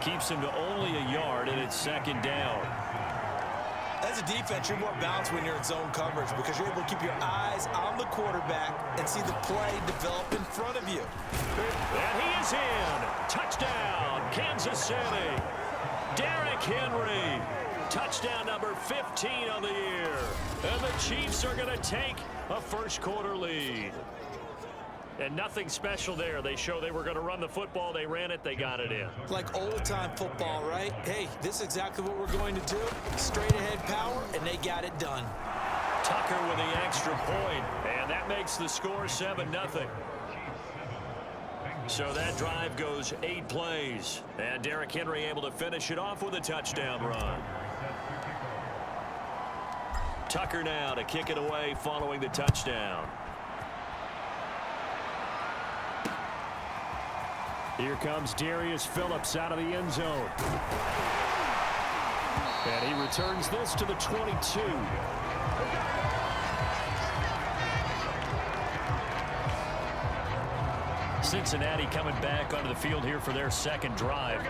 Keeps him to only a yard, and it's second down. As a defense, you're more balanced when you're in zone coverage because you're able to keep your eyes on the quarterback and see the play develop in front of you. And he is in. Touchdown, Kansas City. Derrick Henry. Touchdown number 15 on the year. And the Chiefs are going to take a first-quarter lead. And nothing special there. They show they were going to run the football. They ran it. They got it in. Like old-time football, right? Hey, this is exactly what we're going to do. Straight-ahead power, and they got it done. Tucker with the extra point, and that makes the score 7-0. So that drive goes 8 plays, and Derrick Henry able to finish it off with a touchdown run. Tucker now to kick it away following the touchdown. Here comes Darius Phillips out of the end zone. And he returns this to the 22. Cincinnati coming back onto the field here for their second drive.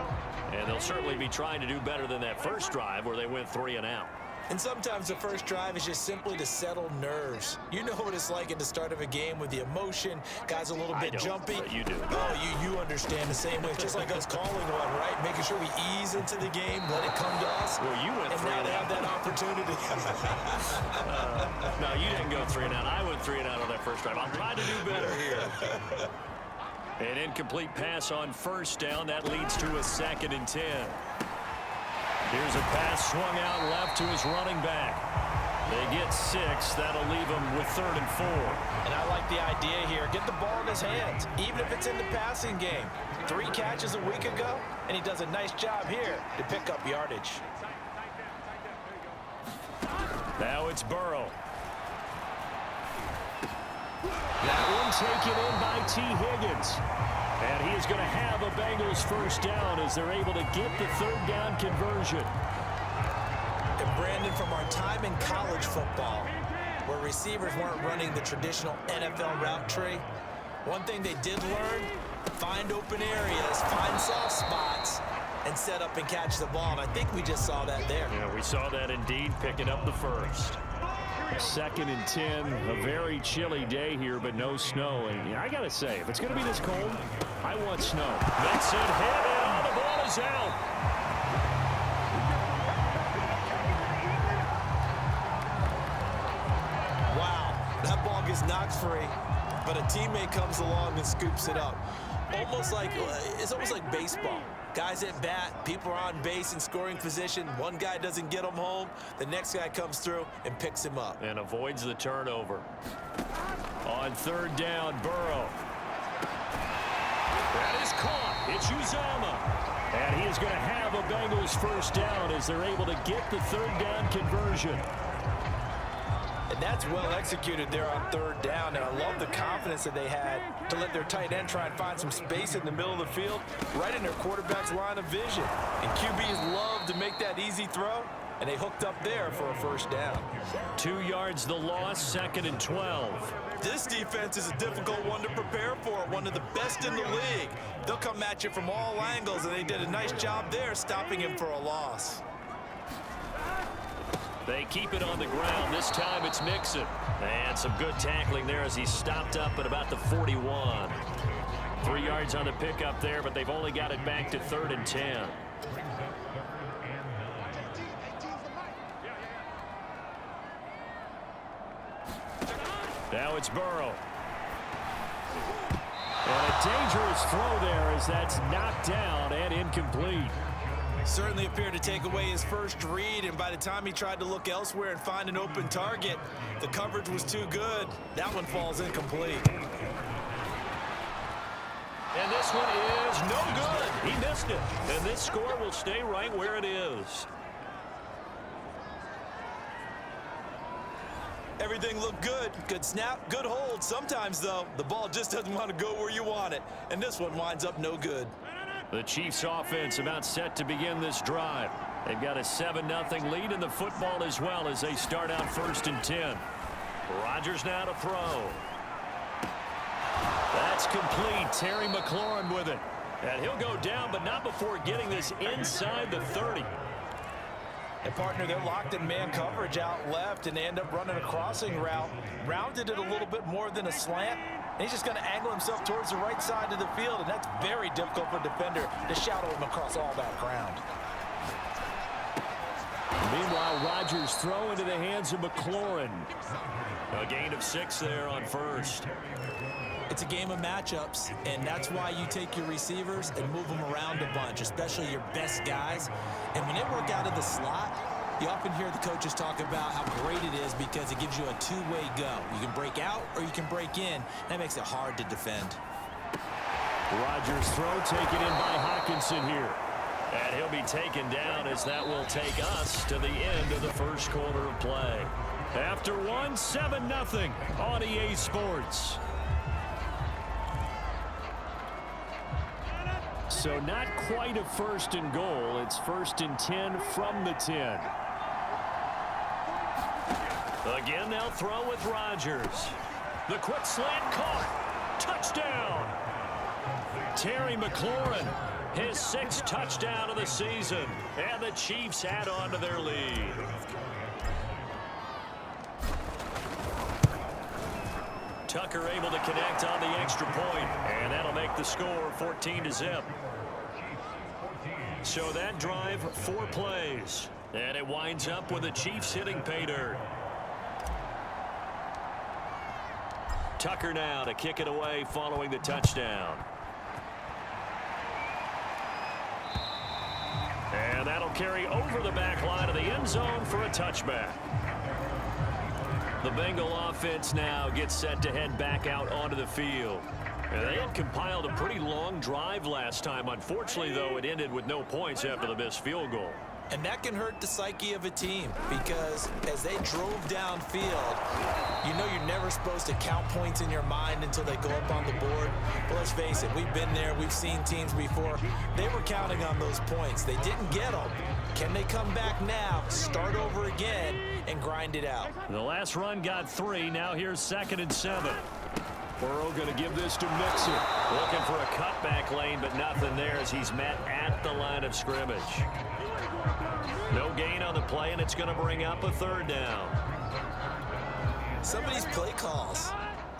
And they'll certainly be trying to do better than that first drive where they went 3 and out. And sometimes the first drive is just simply to settle nerves. You know what it's like at the start of a game with the emotion. Guys a little bit jumpy. But you do. Oh, you understand the same way. It's just like us calling one, right? Making sure we ease into the game, let it come to us. Well, you went 3 and out. And now they have that opportunity. No, you didn't go 3 and out. I went 3 and out on that first drive. I'm trying to do better here. An incomplete pass on first down. That leads to a 2nd and 10. Here's a pass swung out left to his running back. They get 6. That'll leave him with 3rd and 4. And I like the idea here. Get the ball in his hands, even if it's in the passing game. 3 catches a week ago, and he does a nice job here to pick up yardage. Now it's Burrow. That one taken in by T. Higgins. And he is going to have a Bengals first down as they're able to get the 3rd down conversion. And Brandon, from our time in college football, where receivers weren't running the traditional NFL route tree, one thing they did learn, find open areas, find soft spots, and set up and catch the ball. And I think we just saw that there. Yeah, we saw that indeed, picking up the first. 2nd and 10, a very chilly day here, but no snow. And I got to say, if it's going to be this cold, I want snow. That's it, hit, and the ball is out. Wow, that ball gets knocked free, but a teammate comes along and scoops it up. It's almost like baseball. Guys at bat, people are on base in scoring position. One guy doesn't get him home. The next guy comes through and picks him up. And avoids the turnover. On 3rd down, Burrow. That is caught. It's Uzomah. And he is going to have a Bengals first down as they're able to get the 3rd down conversion. And that's well executed there on 3rd down. And I love the confidence that they had to let their tight end try and find some space in the middle of the field, right in their quarterback's line of vision. And QBs love to make that easy throw, and they hooked up there for a first down. 2 yards the loss, 2nd and 12. This defense is a difficult one to prepare for, one of the best in the league. They'll come at you from all angles, and they did a nice job there stopping him for a loss. They keep it on the ground. This time it's Mixon. And some good tackling there as he stopped up at about the 41. 3 yards on the pickup there, but they've only got it back to 3rd and 10. Now it's Burrow. And a dangerous throw there as that's knocked down and incomplete. Certainly appeared to take away his first read, and by the time he tried to look elsewhere and find an open target, the coverage was too good. That one falls incomplete. And this one is no good. He missed it. And this score will stay right where it is. Everything looked good. Good snap, good hold. Sometimes, though, the ball just doesn't want to go where you want it. And this one winds up no good. The Chiefs offense about set to begin this drive. They've got a 7-0 lead in the football as well as they start out 1st and 10. Rodgers now to throw. That's complete. Terry McLaurin with it. And he'll go down, but not before getting this inside the 30. And partner, they're locked in man coverage out left, and they end up running a crossing route. Rounded it a little bit more than a slant. And he's just going to angle himself towards the right side of the field, and that's very difficult for a defender to shadow him across all that ground. Meanwhile, Rodgers throw into the hands of McLaurin. A gain of 6 there on first. It's a game of matchups, and that's why you take your receivers and move them around a bunch, especially your best guys. And when they work out of the slot, you often hear the coaches talk about how great it is because it gives you a two-way go. You can break out or you can break in. That makes it hard to defend. Rodgers' throw taken in by Hockenson here. And he'll be taken down as that will take us to the end of the first quarter of play. After one, 7-0 on EA Sports. So not quite a first and goal. It's 1st and 10 from the 10. Again, they'll throw with Rodgers. The quick slant caught. Touchdown. Terry McLaurin, his 6th touchdown of the season. And the Chiefs add on to their lead. Tucker able to connect on the extra point, and that'll make the score 14-0. So that drive, 4 plays, and it winds up with the Chiefs hitting pay dirt. Tucker now to kick it away following the touchdown. And that'll carry over the back line of the end zone for a touchback. The Bengal offense now gets set to head back out onto the field. And they had compiled a pretty long drive last time. Unfortunately, though, it ended with no points after the missed field goal. And that can hurt the psyche of a team because as they drove downfield, you know you're never supposed to count points in your mind until they go up on the board. But let's face it, we've been there. We've seen teams before. They were counting on those points. They didn't get them. Can they come back now, start over again, and grind it out? The last run got 3. Now here's 2nd and 7. Burrow going to give this to Mixon. Looking for a cutback lane, but nothing there as he's met at the line of scrimmage. No gain on the play, and it's going to bring up a 3rd down. Some of these play calls,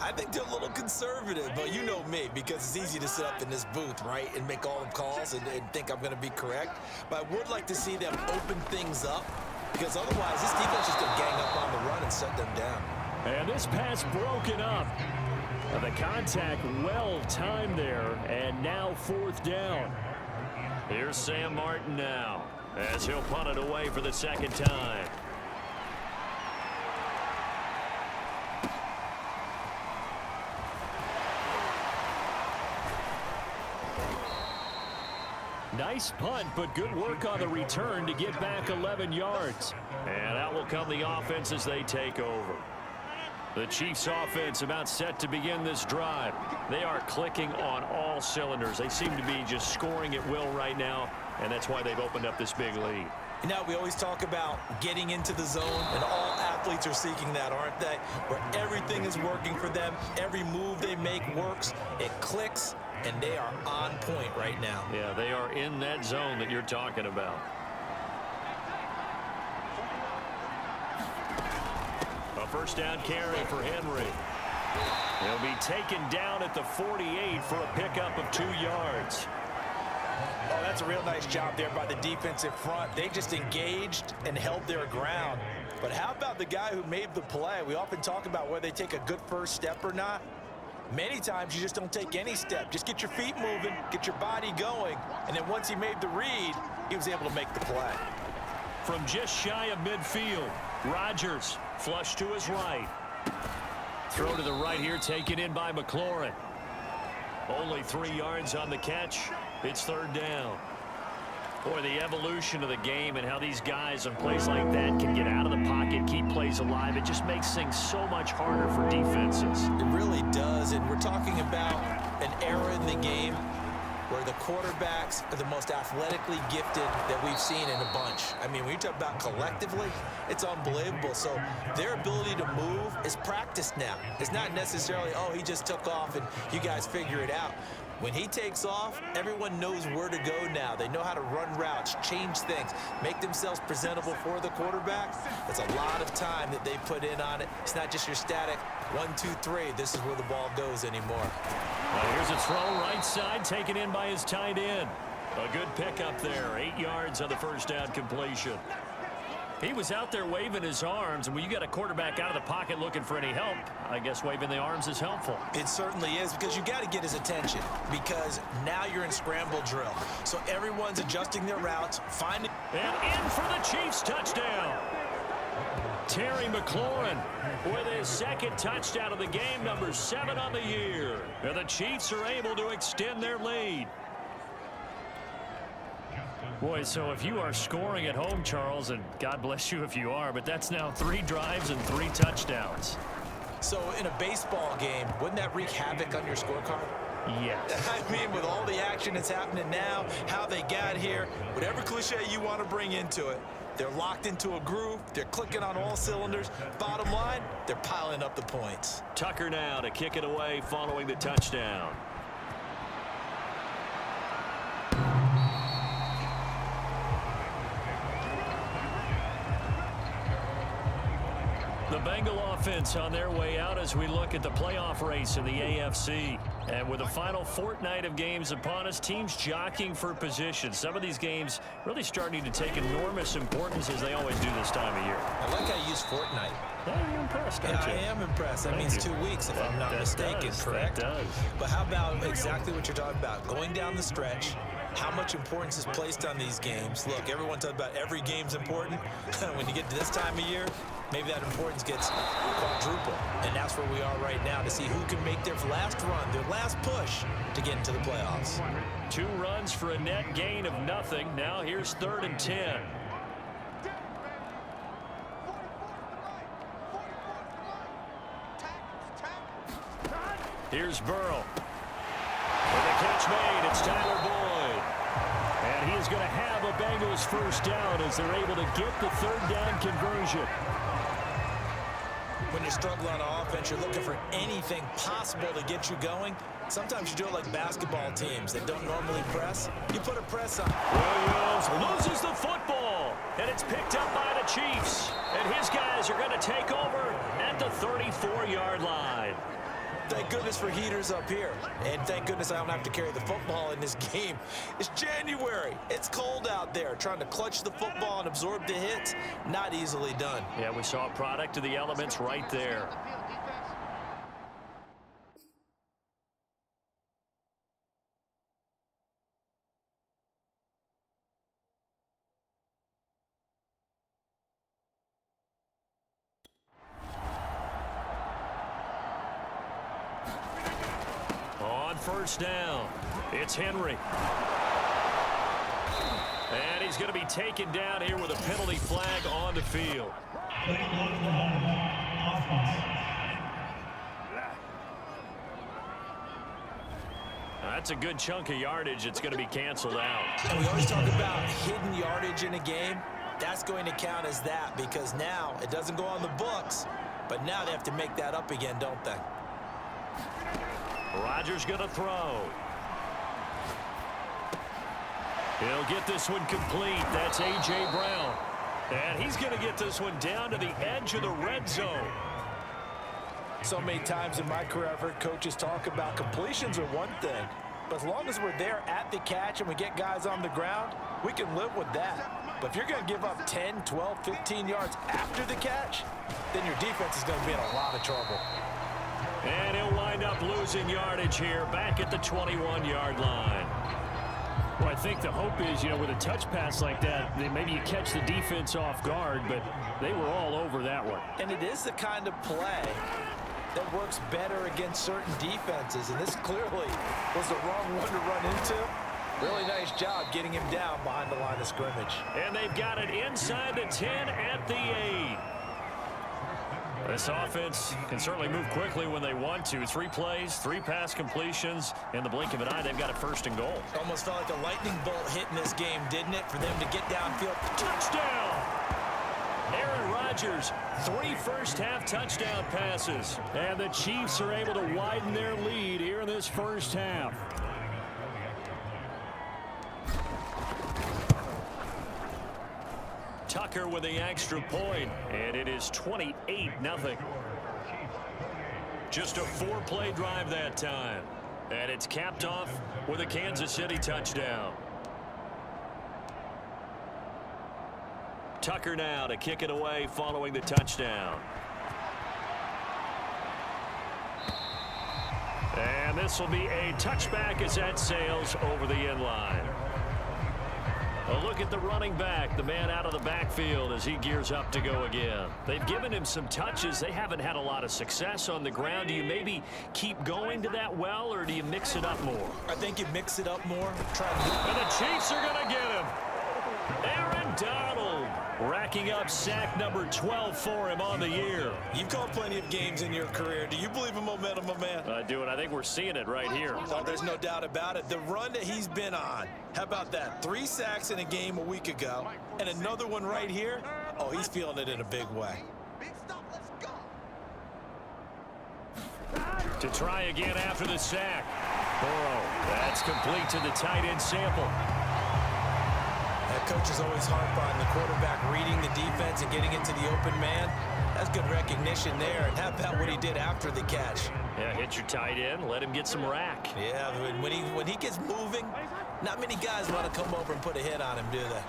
I think they're a little conservative, but you know me, because it's easy to sit up in this booth, right, and make all the calls and think I'm going to be correct. But I would like to see them open things up, because otherwise this defense is going to gang up on the run and shut them down. And this pass broken up. The contact well timed there, and now 4th down. Here's Sam Martin now, as he'll punt it away for the 2nd time. Nice punt, but good work on the return to get back 11 yards. And out will come the offense as they take over. The Chiefs offense about set to begin this drive. They are clicking on all cylinders. They seem to be just scoring at will right now, and that's why they've opened up this big lead. You know, we always talk about getting into the zone, and all athletes are seeking that, aren't they? Where everything is working for them. Every move they make works. It clicks, and they are on point right now. Yeah, they are in that zone that you're talking about. A 1st down carry for Henry. He'll be taken down at the 48 for a pickup of 2 yards. Oh, that's a real nice job there by the defensive front. They just engaged and held their ground. But how about the guy who made the play? We often talk about whether they take a good first step or not. Many times you just don't take any step. Just get your feet moving, get your body going, and then once he made the read, he was able to make the play. From just shy of midfield, Rodgers flush to his right. Throw to the right here, taken in by McLaurin. Only 3 yards on the catch. It's 3rd down. Boy, the evolution of the game and how these guys on plays like that can get out of the pocket, keep plays alive, it just makes things so much harder for defenses. It really does, and we're talking about an era in the game where the quarterbacks are the most athletically gifted that we've seen in a bunch. I mean, when you talk about collectively, it's unbelievable. So their ability to move is practiced now. It's not necessarily, oh, he just took off and you guys figure it out. When he takes off, everyone knows where to go now. They know how to run routes, change things, make themselves presentable for the quarterback. It's a lot of time that they put in on it. It's not just your static 1, 2, 3. This is where the ball goes anymore. Well, here's a throw right side, taken in by his tight end. A good pickup there, 8 yards on the first down completion. He was out there waving his arms, and when you got a quarterback out of the pocket looking for any help, I guess waving the arms is helpful. It certainly is, because you got to get his attention, because now you're in scramble drill. So everyone's adjusting their routes, finding... And in for the Chiefs touchdown. Terry McLaurin with his second touchdown of the game, number 7 on the year. And the Chiefs are able to extend their lead. Boy, so if you are scoring at home, Charles, and God bless you if you are, but that's now 3 drives and 3 touchdowns. So in a baseball game, wouldn't that wreak havoc on your scorecard? Yes. I mean, with all the action that's happening now, how they got here, whatever cliche you want to bring into it, they're locked into a groove, they're clicking on all cylinders. Bottom line, they're piling up the points. Tucker now to kick it away following the touchdown. The Bengal offense on their way out as we look at the playoff race in the AFC. And with the final fortnight of games upon us, teams jockeying for position. Some of these games really starting to take enormous importance, as they always do this time of year. I like how you use fortnight. Yeah, you're impressed, aren't you? I am impressed. That means 2 weeks, if I'm not mistaken, correct? That does. But how about exactly what you're talking about? Going down the stretch, how much importance is placed on these games. Look, everyone talks about every game's important. When you get to this time of year, maybe that importance gets quadruple. And that's where we are right now, to see who can make their last run, their last push to get into the playoffs. 2 runs for a net gain of nothing. Now here's 3rd and 10. Here's Burrow. With a catch made, it's Tyler Boyd. And he is going to have a Bengals first down as they're able to get the 3rd down conversion. When you're struggling on offense, you're looking for anything possible to get you going. Sometimes you do it like basketball teams that don't normally press. You put a press on. Williams loses the football, and it's picked up by the Chiefs. And his guys are going to take over at the 34-yard line. Thank goodness for heaters up here. And thank goodness I don't have to carry the football in this game. It's January. It's cold out there. Trying to clutch the football and absorb the hits, not easily done. Yeah, we saw a product of the elements right there. On first down, it's Henry. And he's going to be taken down here with a penalty flag on the field. That's a good chunk of yardage. It's going to be canceled out. And we always talk about hidden yardage in a game. That's going to count as that, because now it doesn't go on the books, but now they have to make that up again, don't they? Rodgers going to throw. He'll get this one complete. That's A.J. Brown. And he's going to get this one down to the edge of the red zone. So many times in my career, I've heard coaches talk about completions are one thing, but as long as we're there at the catch and we get guys on the ground, we can live with that. But if you're going to give up 10, 12, 15 yards after the catch, then your defense is going to be in a lot of trouble. And he'll wind up losing yardage here back at the 21-yard line. Well, I think the hope is, with a touch pass like that, maybe you catch the defense off guard, but they were all over that one. And it is the kind of play that works better against certain defenses, and this clearly was the wrong one to run into. Really nice job getting him down behind the line of scrimmage. And they've got it inside the 10 at the 8. This offense can certainly move quickly when they want to. 3 plays, 3 pass completions. In the blink of an eye, they've got a 1st and goal. Almost felt like a lightning bolt hit in this game, didn't it? For them to get downfield. Touchdown! Aaron Rodgers, 3 first-half touchdown passes. And the Chiefs are able to widen their lead here in this first half. Tucker with the extra point, and it is 28-0. Just a 4-play drive that time. And it's capped off with a Kansas City touchdown. Tucker now to kick it away following the touchdown. And this will be a touchback as that sails over the end line. A look at the running back, the man out of the backfield as he gears up to go again. They've given him some touches. They haven't had a lot of success on the ground. Do you maybe keep going to that well, or do you mix it up more? I think you mix it up more. And the Chiefs are going to get him. Aaron Donald racking up sack number 12 for him on the year. You've called plenty of games in your career. Do you believe in momentum, my man? I do, and I think we're seeing it right here. Oh, there's no doubt about it. The run that he's been on, how about that? 3 sacks in a game a week ago, and another one right here. Oh, he's feeling it in a big way. To try again after the sack. Burrow, that's complete to the tight end sample. That coach is always harp on the quarterback reading the defense and getting into the open man. That's good recognition there. And how about what he did after the catch? Yeah, hit your tight end, let him get some rack. Yeah, when he gets moving, not many guys want to come over and put a hit on him, do they?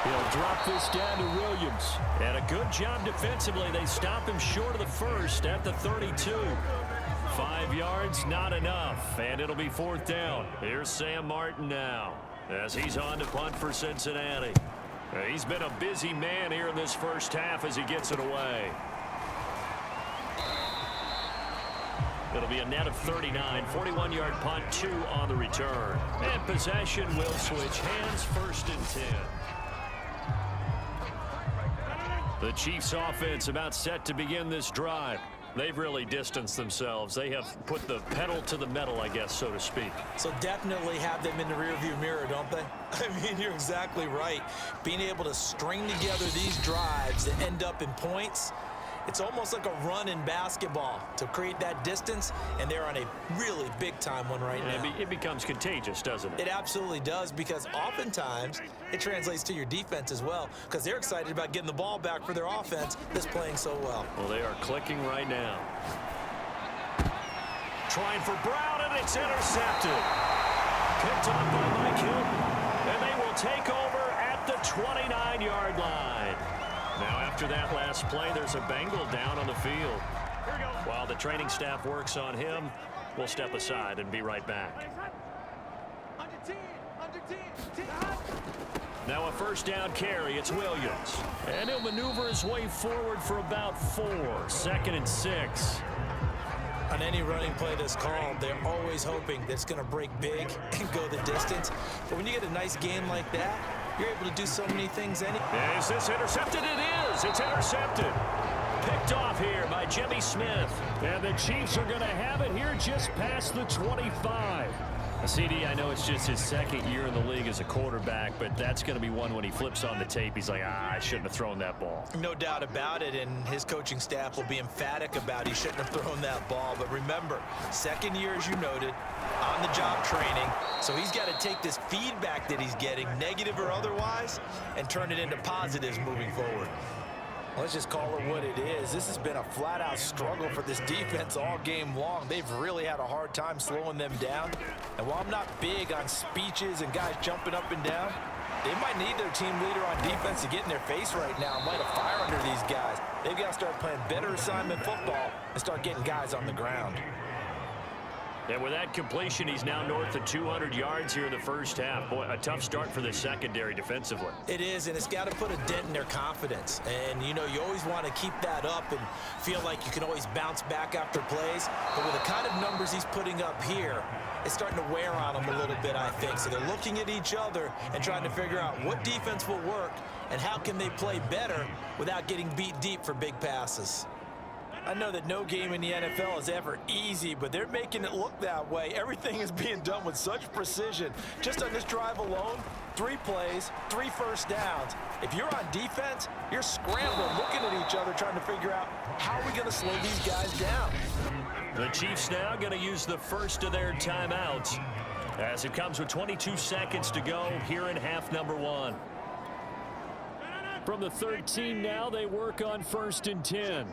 He'll drop this down to Williams. And a good job defensively. They stop him short of the first at the 32. 5 yards, not enough. And it'll be 4th down. Here's Sam Martin now, as he's on to punt for Cincinnati. He's been a busy man here in this first half as he gets it away. It'll be a net of 39, 41-yard punt, 2 on the return. And possession will switch hands, 1st and 10. The Chiefs offense about set to begin this drive. They've really distanced themselves. They have put the pedal to the metal, I guess, so to speak. So definitely have them in the rearview mirror, don't they? I mean, you're exactly right. Being able to string together these drives that end up in points, it's almost like a run in basketball to create that distance, and they're on a really big-time one right now. It becomes contagious, doesn't it? It absolutely does, because oftentimes it translates to your defense as well, because they're excited about getting the ball back for their offense that's playing so well. Well, they are clicking right now. Trying for Brown, and it's intercepted. Picked up by Mike Hilton, and they will take over at the 29-yard line. Now, after that last play, there's a Bengal down on the field. While the training staff works on him, we'll step aside and be right back. Now a 1st down carry. It's Williams. And he'll maneuver his way forward for about 4. 2nd and 6. On any running play that's called, they're always hoping that it's going to break big and go the distance. But when you get a nice game like that, you're able to do so many things. Is this intercepted? It is. It's intercepted. Picked off here by Jimmy Smith. And the Chiefs are going to have it here just past the 25. CD, I know it's just his 2nd year in the league as a quarterback, but that's going to be one when he flips on the tape. He's like, I shouldn't have thrown that ball. No doubt about it, and his coaching staff will be emphatic about he shouldn't have thrown that ball. But remember, 2nd year, as you noted, on-the-job training. So he's got to take this feedback that he's getting, negative or otherwise, and turn it into positives moving forward. Let's just call it what it is. This has been a flat-out struggle for this defense all game long. They've really had a hard time slowing them down. And while I'm not big on speeches and guys jumping up and down, they might need their team leader on defense to get in their face right now and light a fire under these guys. They've got to start playing better assignment football and start getting guys on the ground. And with that completion, he's now north of 200 yards here in the first half. Boy, a tough start for the secondary defensively. It is, and it's got to put a dent in their confidence. And, you know, you always want to keep that up and feel like you can always bounce back after plays. But with the kind of numbers he's putting up here, it's starting to wear on them a little bit, I think. So they're looking at each other and trying to figure out what defense will work and how can they play better without getting beat deep for big passes. I know that no game in the NFL is ever easy, but they're making it look that way. Everything is being done with such precision. Just on this drive alone, 3 plays, 3 first downs. If you're on defense, you're scrambling, looking at each other, trying to figure out how are we going to slow these guys down. The Chiefs now going to use the first of their timeouts as it comes with 22 seconds to go here in half number 1. From the 13 now, they work on 1st and 10.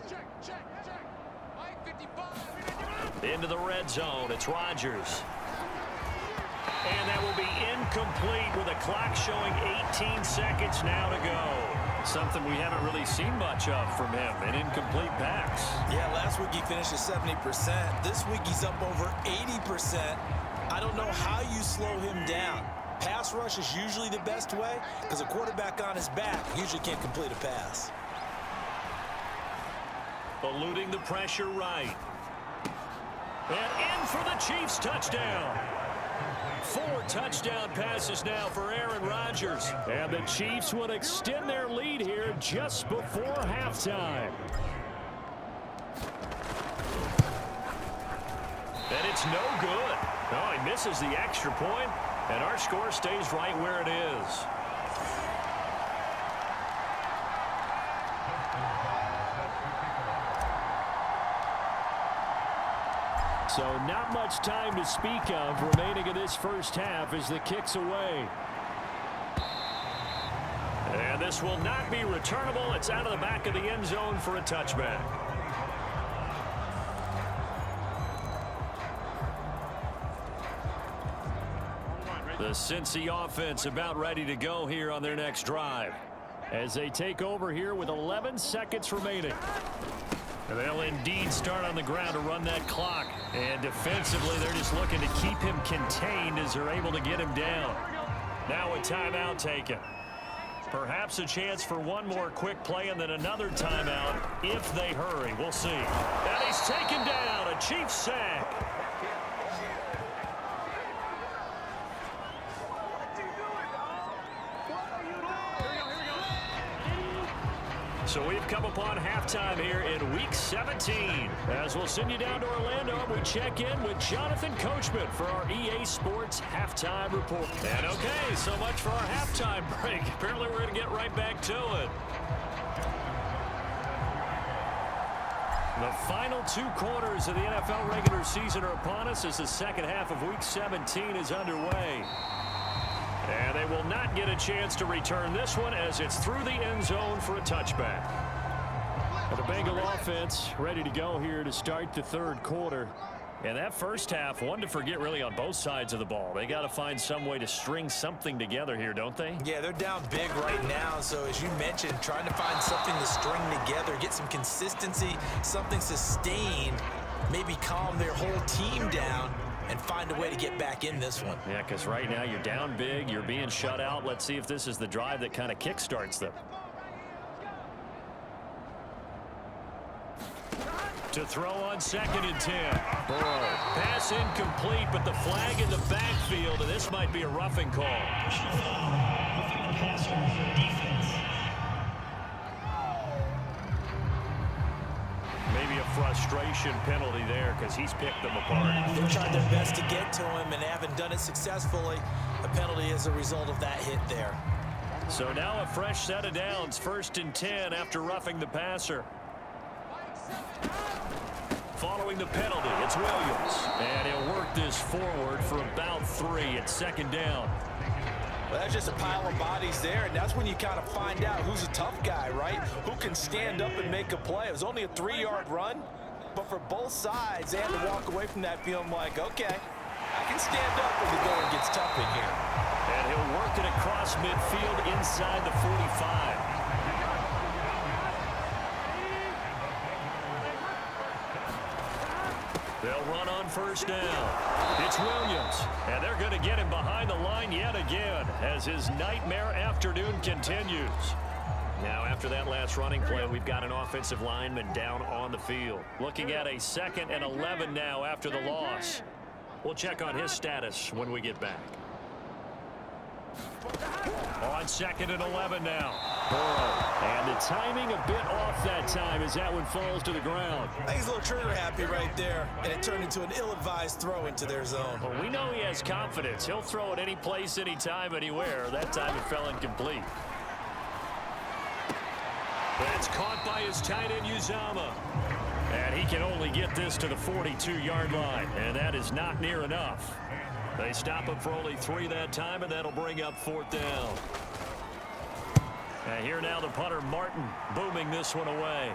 Into the red zone. It's Rodgers. And that will be incomplete with a clock showing 18 seconds now to go. Something we haven't really seen much of from him, an incomplete pass. Yeah, last week he finished at 70%. This week he's up over 80%. I don't know how you slow him down. Pass rush is usually the best way because a quarterback on his back usually can't complete a pass. Eluding the pressure right. And in for the Chiefs touchdown. 4 touchdown passes now for Aaron Rodgers. And the Chiefs would extend their lead here just before halftime. And it's no good. Oh, he misses the extra point, and our score stays right where it is. So not much time to speak of remaining in this first half as the kick's away. And this will not be returnable. It's out of the back of the end zone for a touchback. The Cincy offense about ready to go here on their next drive as they take over here with 11 seconds remaining. And they'll indeed start on the ground to run that clock. And defensively, they're just looking to keep him contained as they're able to get him down. Now a timeout taken. Perhaps a chance for one more quick play and then another timeout if they hurry. We'll see. And he's taken down. A Chiefs sack. So we've come upon halftime here in Week 17. As we'll send you down to Orlando, we check in with Jonathan Coachman for our EA Sports Halftime Report. And okay, so much for our halftime break. Apparently we're going to get right back to it. The final 2 quarters of the NFL regular season are upon us as the second half of Week 17 is underway. And they will not get a chance to return this one as it's through the end zone for a touchback. And the Bengal offense ready to go here to start the third quarter. And that first half, one to forget really on both sides of the ball. They got to find some way to string something together here, don't they? Yeah, they're down big right now. So as you mentioned, trying to find something to string together, get some consistency, something sustained, maybe calm their whole team down and find a way to get back in this one. Yeah, because right now you're down big, you're being shut out. Let's see if this is the drive that kind of kickstarts them. To throw on 2nd and 10. Burrow. Pass incomplete, but the flag in the backfield, and this might be a roughing call. Maybe a frustration penalty there because he's picked them apart. They tried their best to get to him and haven't done it successfully. A penalty as a result of that hit there. So now a fresh set of downs. 1st and 10 after roughing the passer. Following the penalty, it's Williams. And he'll work this forward for about 3 at 2nd down. Well, that's just a pile of bodies there, and that's when you kind of find out who's a tough guy, right? Who can stand up and make a play. It was only a 3-yard run, but for both sides, they had to walk away from that feeling like, okay, I can stand up when the going gets tough in here. And he'll work it across midfield inside the 45. They'll run on 1st down. It's Williams, and they're going to get him behind the line yet again as his nightmare afternoon continues. Now, after that last running play, we've got an offensive lineman down on the field. Looking at a 2nd and 11 now after the loss. We'll check on his status when we get back. On 2nd and 11 now. Burrow. And the timing a bit off that time as that one falls to the ground. I think he's a little trigger happy right there, and it turned into an ill-advised throw into their zone. Well, we know he has confidence. He'll throw it any place, anytime, anywhere. That time it fell incomplete. That's caught by his tight end, Uzama. And he can only get this to the 42-yard line, and that is not near enough. They stop him for only 3 that time, and that'll bring up 4th down. And here now the punter, Martin, booming this one away.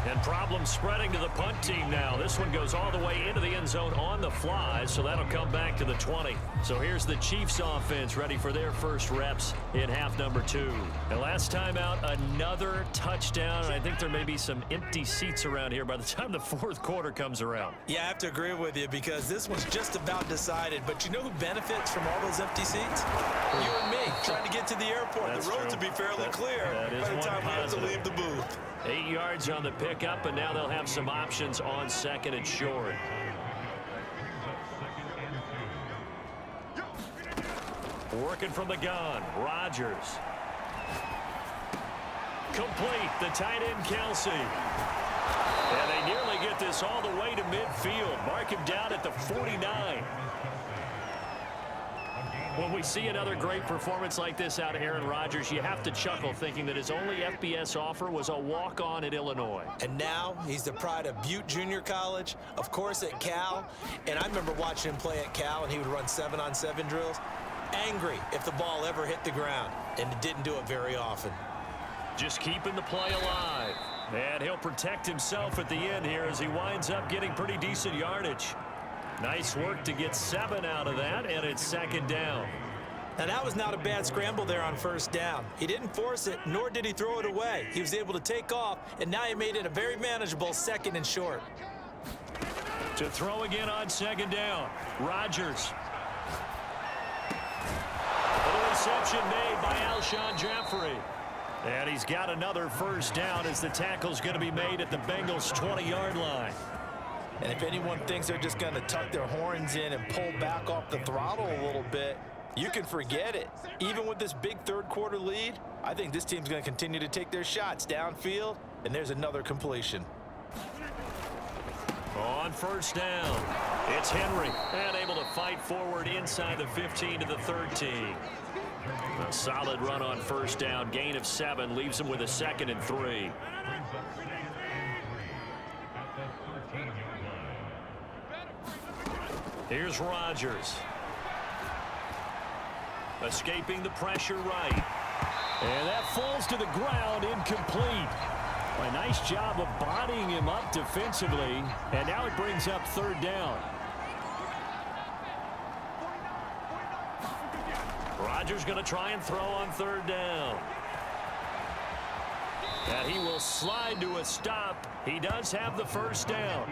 And problems spreading to the punt team now. This one goes all the way into the end zone on the fly, so that'll come back to the 20. So here's the Chiefs offense ready for their first reps in half number 2. And last time out, another touchdown. And I think there may be some empty seats around here by the time the fourth quarter comes around. Yeah, I have to agree with you because this one's just about decided. But you know who benefits from all those empty seats? You and me, trying to get to the airport. That's the road true. to be fairly clear by the time we have to leave the booth. 8 yards on the pickup, and now they'll have some options on second and short. Working from the gun, Rodgers. Complete, the tight end, Kelsey. And they nearly get this all the way to midfield. Mark him down at the 49. When we see another great performance like this out of Aaron Rodgers, you have to chuckle thinking that his only FBS offer was a walk-on at Illinois. And now he's the pride of Butte Junior College, of course at Cal. And I remember watching him play at Cal, and he would run 7-on-7 drills. Angry if the ball ever hit the ground, and it didn't do it very often. Just keeping the play alive. And he'll protect himself at the end here as he winds up getting pretty decent yardage. Nice work to get 7 out of that, and it's second down. Now, that was not a bad scramble there on first down. He didn't force it, nor did he throw it away. He was able to take off, and now he made it a very manageable second and short. To throw again on second down, Rodgers. The reception made by Alshon Jeffrey. And he's got another first down as the tackle's going to be made at the Bengals' 20-yard line. And if anyone thinks they're just going to tuck their horns in and pull back off the throttle a little bit, you can forget it. Even with this big third-quarter lead, I think this team's going to continue to take their shots downfield, and there's another completion. On first down, it's Henry, and able to fight forward inside the 15 to the 13. A solid run on first down, gain of 7, leaves him with a 2nd and 3. Here's Rodgers. Escaping the pressure right. And that falls to the ground, incomplete. A nice job of bodying him up defensively. And now it brings up third down. Rodgers going to try and throw on third down. And he will slide to a stop. He does have the first down.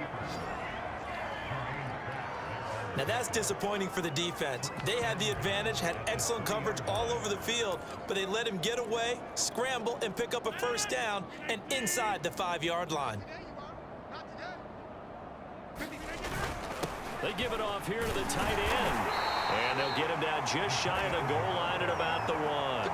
Now that's disappointing for the defense. They had the advantage, had excellent coverage all over the field, but they let him get away, scramble, and pick up a first down, and inside the 5-yard line. They give it off here to the tight end. And they'll get him down just shy of the goal line at about the 1.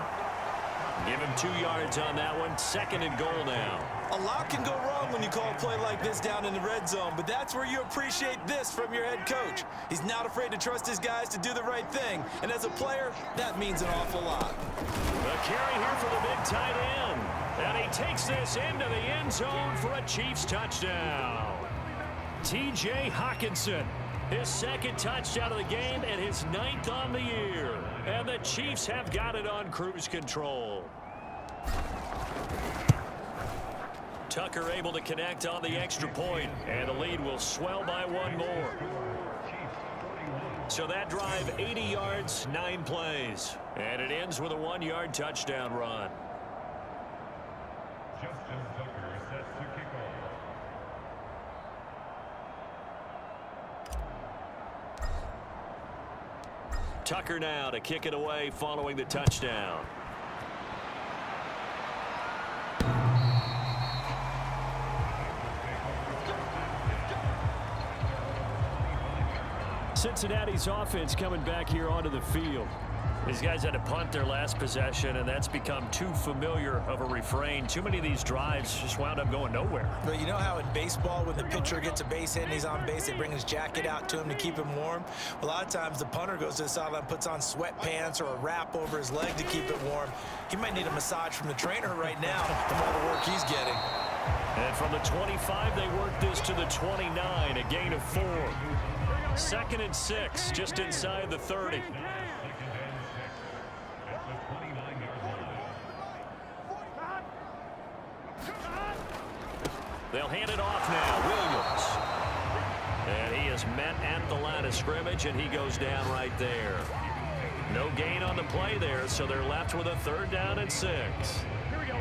Give him 2 yards on that one. 2nd and goal now. A lot can go wrong when you call a play like this down in the red zone, but that's where you appreciate this from your head coach. He's not afraid to trust his guys to do the right thing, and as a player, that means an awful lot. The carry here for the big tight end. And he takes this into the end zone for a Chiefs touchdown. T.J. Hawkinson, his 2nd touchdown of the game and his 9th on the year. And the Chiefs have got it on cruise control. Tucker able to connect on the extra point, and the lead will swell by 1 more. So that drive, 80 yards, 9 plays. And it ends with a 1-yard touchdown run. Tucker now to kick it away following the touchdown. Cincinnati's offense coming back here onto the field. These guys had to punt their last possession, and that's become too familiar of a refrain. Too many of these drives just wound up going nowhere. But you know how in baseball, when the pitcher gets a base hit and he's on base, they bring his jacket out to him to keep him warm? A lot of times the punter goes to the sideline, puts on sweatpants or a wrap over his leg to keep it warm. He might need a massage from the trainer right now from all the work he's getting. And from the 25, they work this to the 29, a gain of 4. 2nd and 6, just inside the 30. They'll hand it off now. Williams. And he is met at the line of scrimmage, and he goes down right there. No gain on the play there, so they're left with a 3rd down and 6. Here we go.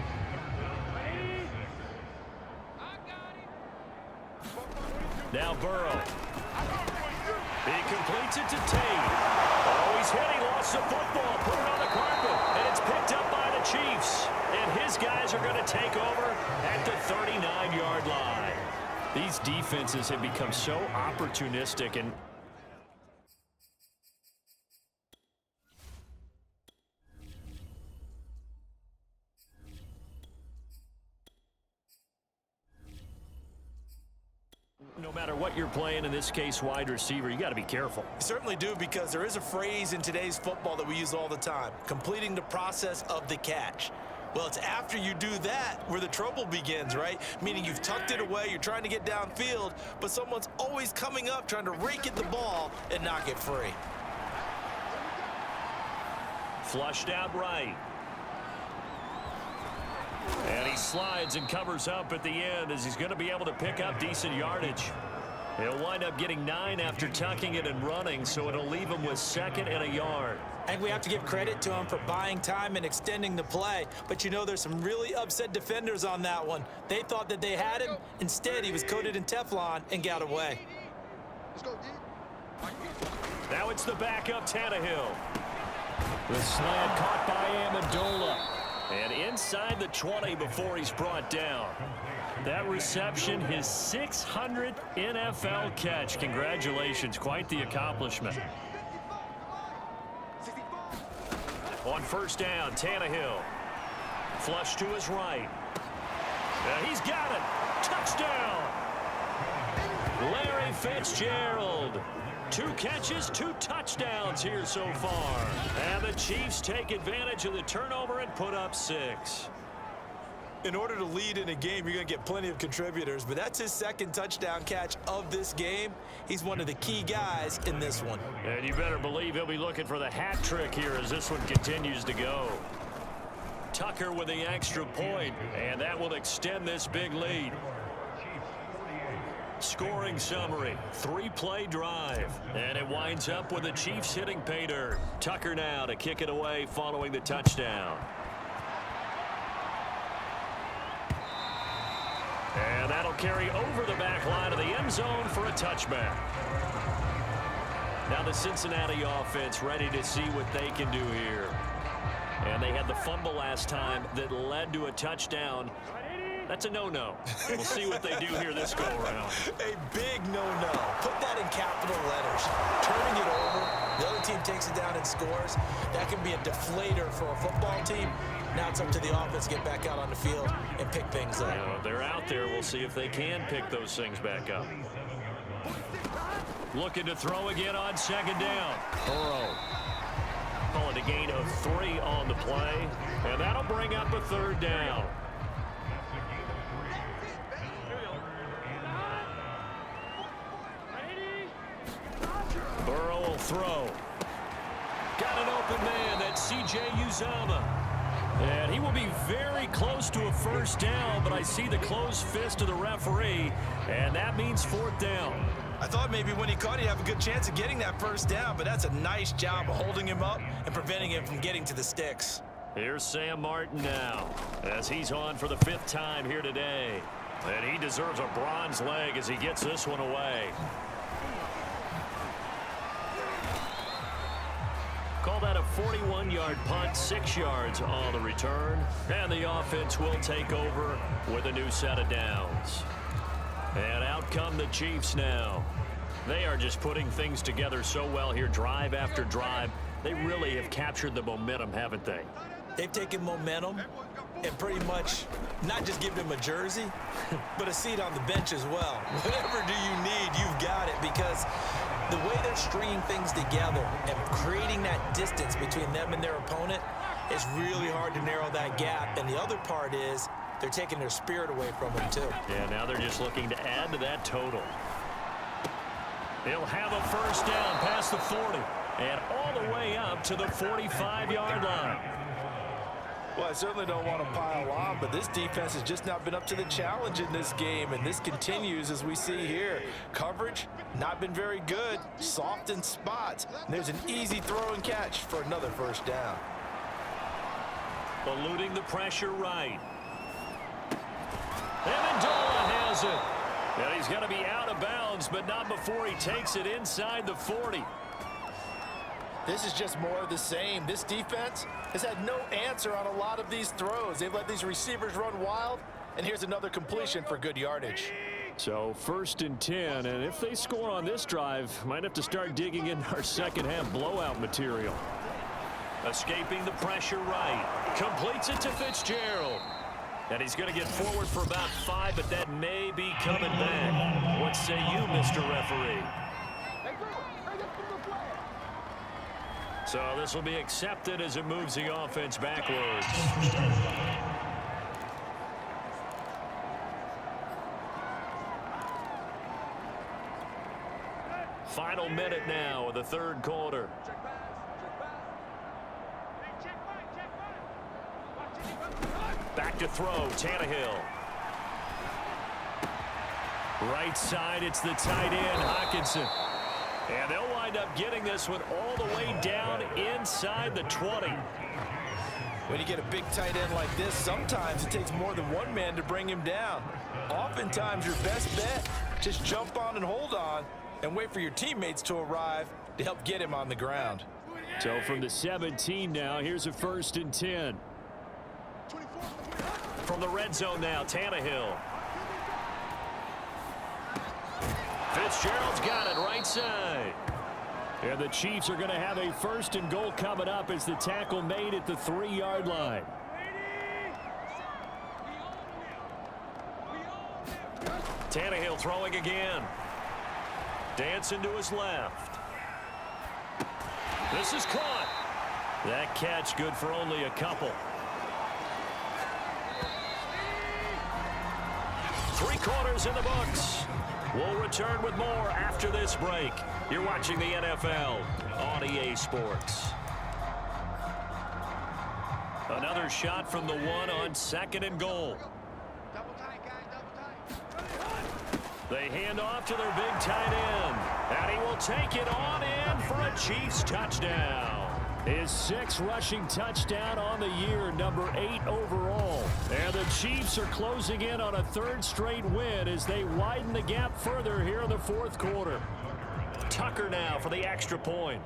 Now Burrow. He completes it to Tate. Oh, he's hit. He lost the football. Put it on the carpet. And it's picked up by the Chiefs. And his guys are going to take over at the 39-yard line. These defenses have become so opportunistic and no matter what you're playing, in this case wide receiver, you got to be careful. You certainly do, because there is a phrase in today's football that we use all the time: completing the process of the catch. Well, it's after you do that where the trouble begins, right? Meaning you've tucked it away, you're trying to get downfield, but someone's always coming up trying to rake at the ball and knock it free. Flushed out right. And he slides and covers up at the end as he's going to be able to pick up decent yardage. He'll wind up getting 9 after tucking it and running, so it'll leave him with 2nd and a yard. I think we have to give credit to him for buying time and extending the play. But, you know, there's some really upset defenders on that one. They thought that they had him. Instead, he was coated in Teflon and got away. Now it's the backup Tannehill. The slant caught by Amendola. And inside the 20 before he's brought down. That reception, his 600th NFL catch. Congratulations, quite the accomplishment. On 1st down, Tannehill. Flush to his right. He's got it. Touchdown. Larry Fitzgerald. 2 catches, 2 touchdowns here so far. And the Chiefs take advantage of the turnover and put up 6. In order to lead in a game, you're going to get plenty of contributors, but that's his 2nd touchdown catch of this game. He's one of the key guys in this one. And you better believe he'll be looking for the hat trick here as this one continues to go. Tucker with the extra point, and that will extend this big lead. Scoring summary, 3-play drive, and it winds up with the Chiefs hitting pay dirt. Tucker now to kick it away following the touchdown. And that'll carry over the back line of the end zone for a touchback. Now the Cincinnati offense ready to see what they can do here. And they had the fumble last time that led to a touchdown. That's a no-no. We'll see what they do here this go-around. A big no-no. Put that in capital letters. Turning it over, the other team takes it down and scores. That can be a deflator for a football team. Now it's up to the offense to get back out on the field and pick things up. You know, they're out there. We'll see if they can pick those things back up. Looking to throw again on 2nd down. Burrow. Call it a gain of 3 on the play. And that'll bring up a 3rd down. Burrow will throw. Got an open man. That's C.J. Uzomah. And he will be very close to a 1st down, but I see the closed fist of the referee, and that means 4th down. I thought maybe when he caught, he'd have a good chance of getting that 1st down, but that's a nice job of holding him up and preventing him from getting to the sticks. Here's Sam Martin now, as he's on for the 5th time here today. And he deserves a bronze leg as he gets this one away. Call that a 41-yard punt, 6 yards on the return. And the offense will take over with a new set of downs. And out come the Chiefs now. They are just putting things together so well here, drive after drive. They really have captured the momentum, haven't they? They've taken momentum and pretty much not just given him a jersey, but a seat on the bench as well. Whatever do you need, you've got it, because the way they're stringing things together and creating that distance between them and their opponent is really hard to narrow that gap. And the other part is they're taking their spirit away from them, too. Yeah, now they're just looking to add to that total. He'll have a 1st down past the 40 and all the way up to the 45-yard line. Well, I certainly don't want to pile on, but this defense has just not been up to the challenge in this game, and this continues as we see here. Coverage, not been very good, soft in spots. And there's an easy throw and catch for another first down. Eluding the pressure right. Amendola has it. And he's going to be out of bounds, but not before he takes it inside the 40. This is just more of the same. This defense has had no answer on a lot of these throws. They've let these receivers run wild, and here's another completion for good yardage. So 1st and 10, and if they score on this drive, might have to start digging in our second half blowout material. Escaping the pressure right. Completes it to Fitzgerald. And he's going to get forward for about 5, but that may be coming back. What say you, Mr. Referee? So this will be accepted as it moves the offense backwards. Final minute now of the 3rd quarter. Back to throw, Tannehill. Right side, it's the tight end, Hockenson. And they'll wind up getting this one all the way down inside the 20. When you get a big tight end like this, sometimes it takes more than one man to bring him down. Oftentimes, your best bet, just jump on and hold on and wait for your teammates to arrive to help get him on the ground. So from the 17 now, here's a 1st and 10. From the red zone now, Tannehill. Fitzgerald's got it right side. And the Chiefs are going to have a 1st and goal coming up as the tackle made at the 3-yard line. Tannehill throwing again. Dancing to his left. This is caught. That catch good for only a couple. 3 quarters in the books. We'll return with more after this break. You're watching the NFL on EA Sports. Another shot from the 1 on 2nd and goal. They hand off to their big tight end. And he will take it on in for a Chiefs touchdown. His 6th rushing touchdown on the year, number 8 overall. And the Chiefs are closing in on a 3rd straight win as they widen the gap further here in the 4th quarter. Tucker now for the extra point.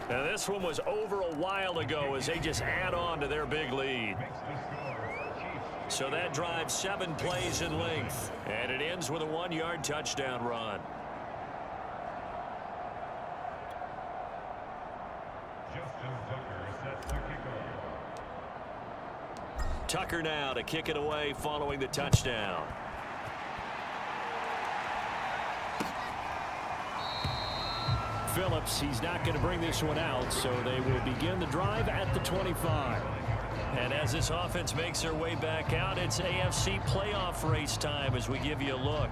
And this one was over a while ago as they just add on to their big lead. So that drives 7 plays in length. And it ends with a 1-yard touchdown run. Tucker now to kick it away following the touchdown. Phillips, he's not going to bring this one out, so they will begin the drive at the 25. And as this offense makes their way back out, it's AFC playoff race time as we give you a look.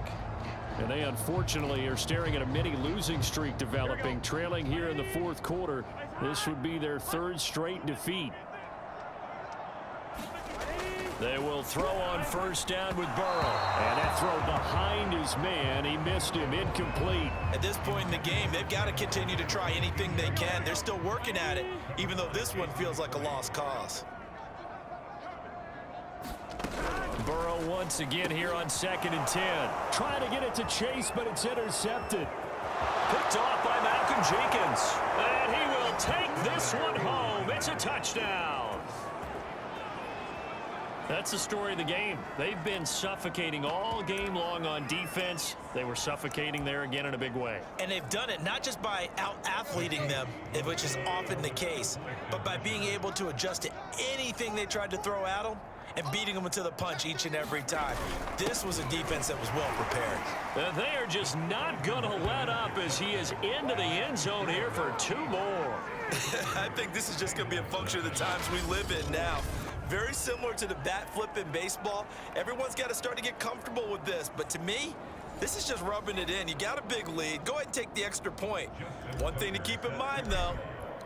And they unfortunately are staring at a mini losing streak developing, trailing here in the 4th quarter. This would be their 3rd straight defeat. They will throw on 1st down with Burrow. And that throw behind his man. He missed him. Incomplete. At this point in the game, they've got to continue to try anything they can. They're still working at it, even though this one feels like a lost cause. Burrow once again here on 2nd and 10. Trying to get it to Chase, but it's intercepted. Picked off by Malcolm Jenkins. And he will take this one home. It's a touchdown. That's the story of the game. They've been suffocating all game long on defense. They were suffocating there again in a big way. And they've done it not just by out-athleting them, which is often the case, but by being able to adjust to anything they tried to throw at them and beating them to the punch each and every time. This was a defense that was well prepared. They are just not going to let up as he is into the end zone here for 2 more. I think this is just going to be a function of the times we live in now. Very similar to the bat flip in baseball. Everyone's got to start to get comfortable with this. But to me, this is just rubbing it in. You got a big lead. Go ahead and take the extra point. One thing to keep in mind, though,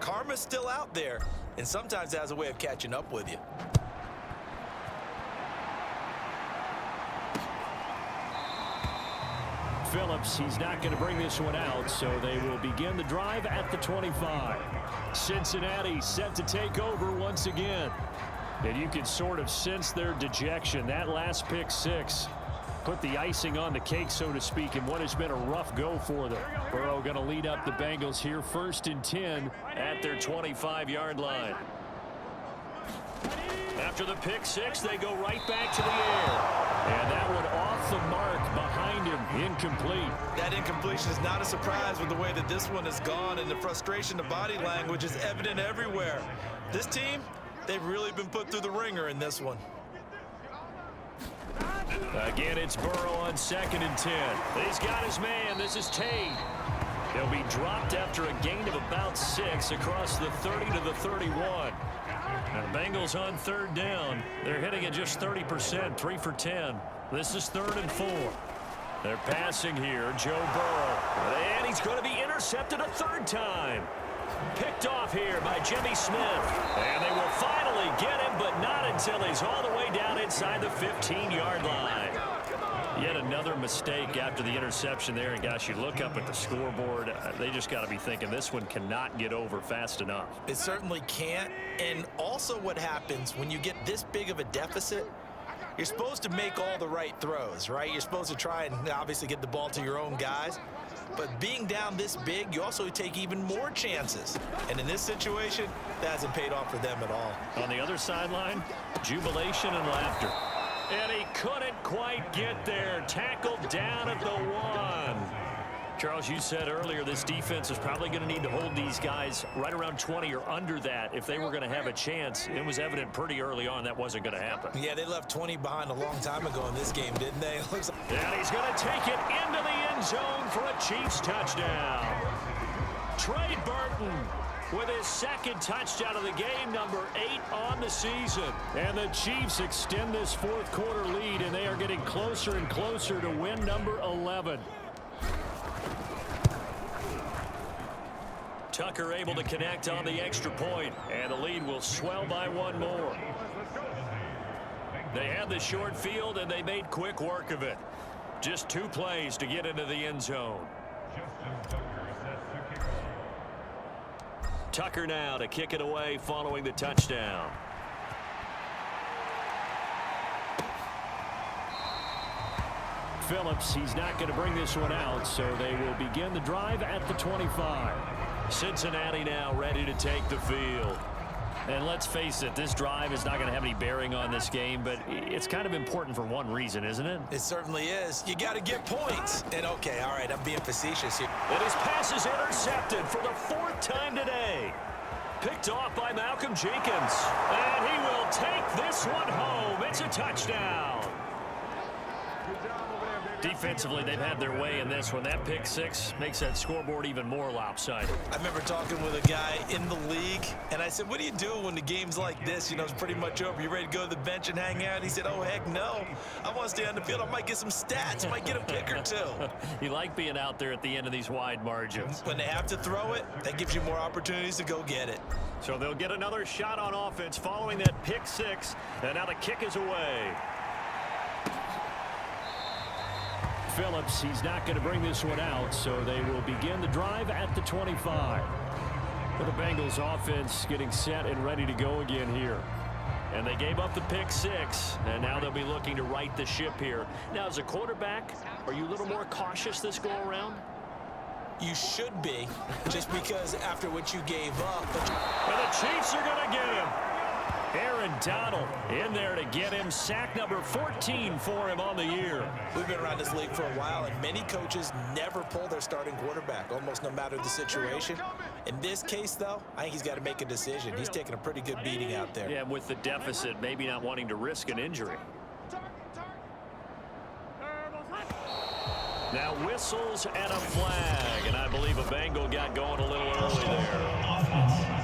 Karma's still out there, and sometimes it has a way of catching up with you. Phillips, he's not going to bring this one out, so they will begin the drive at the 25. Cincinnati set to take over once again. And you can sort of sense their dejection. That last pick six put the icing on the cake, so to speak, in what has been a rough go for them. Burrow going to lead up the Bengals here, 1st and 10 at their 25-yard line. After the pick six, they go right back to the air. And that one off the mark behind him, incomplete. That incompletion is not a surprise with the way that this one has gone, and the frustration, the body language is evident everywhere. This team, they've really been put through the ringer in this one. Again, it's Burrow on 2nd and 10. He's got his man. This is Tate. He'll be dropped after a gain of about 6 across the 30 to the 31. Now, the Bengals on 3rd down. They're hitting at just 30%, 3 for 10. This is 3rd and 4. They're passing here, Joe Burrow. And he's going to be intercepted a 3rd time. Picked off here by Jimmy Smith. And they will finally get him, but not until he's all the way down inside the 15-yard line. Yet another mistake after the interception there. And, gosh, you look up at the scoreboard, they just got to be thinking this one cannot get over fast enough. It certainly can't. And also what happens when you get this big of a deficit, you're supposed to make all the right throws, right? You're supposed to try and obviously get the ball to your own guys. But being down this big, you also take even more chances. And in this situation, that hasn't paid off for them at all. On the other sideline, jubilation and laughter. And he couldn't quite get there. Tackled down at the 1. Charles, you said earlier this defense is probably going to need to hold these guys right around 20 or under that if they were going to have a chance. It was evident pretty early on that wasn't going to happen. Yeah, they left 20 behind a long time ago in this game, didn't they? And he's going to take it into the end zone for a Chiefs touchdown. Trey Burton with his 2nd touchdown of the game, number 8 on the season. And the Chiefs extend this 4th quarter lead, and they are getting closer and closer to win number 11. Tucker able to connect on the extra point, and the lead will swell by 1 more. They had the short field, and they made quick work of it. Just 2 plays to get into the end zone. Tucker now to kick it away following the touchdown. Phillips, he's not going to bring this one out, so they will begin the drive at the 25. Cincinnati now ready to take the field. And let's face it, this drive is not going to have any bearing on this game, but it's kind of important for one reason, isn't it? It certainly is. You got to get points. And okay, all right, I'm being facetious here. And his pass is intercepted for the 4th time today. Picked off by Malcolm Jenkins. And he will take this one home. It's a touchdown. Defensively, they've had their way in this one. That pick six makes that scoreboard even more lopsided. I remember talking with a guy in the league, and I said, what do you do when the game's like this? You know, it's pretty much over. You ready to go to the bench and hang out? He said, oh, heck no. I want to stay on the field. I might get some stats. I might get a pick or 2. You like being out there at the end of these wide margins. When they have to throw it, that gives you more opportunities to go get it. So they'll get another shot on offense following that pick six, and now the kick is away. Phillips, he's not going to bring this one out, so they will begin the drive at the 25. For the Bengals offense getting set and ready to go again here. And they gave up the pick six, and now they'll be looking to right the ship here. Now, as a quarterback, are you a little more cautious this go-around? You should be, just because after what you gave up. And the Chiefs are going to get him. Aaron Donald in there to get him. Sack number 14 for him on the year. We've been around this league for a while, and many coaches never pull their starting quarterback, almost no matter the situation. In this case, though, I think he's got to make a decision. He's taking a pretty good beating out there. Yeah, with the deficit, maybe not wanting to risk an injury. Now whistles and a flag, and I believe a Bengal got going a little early there.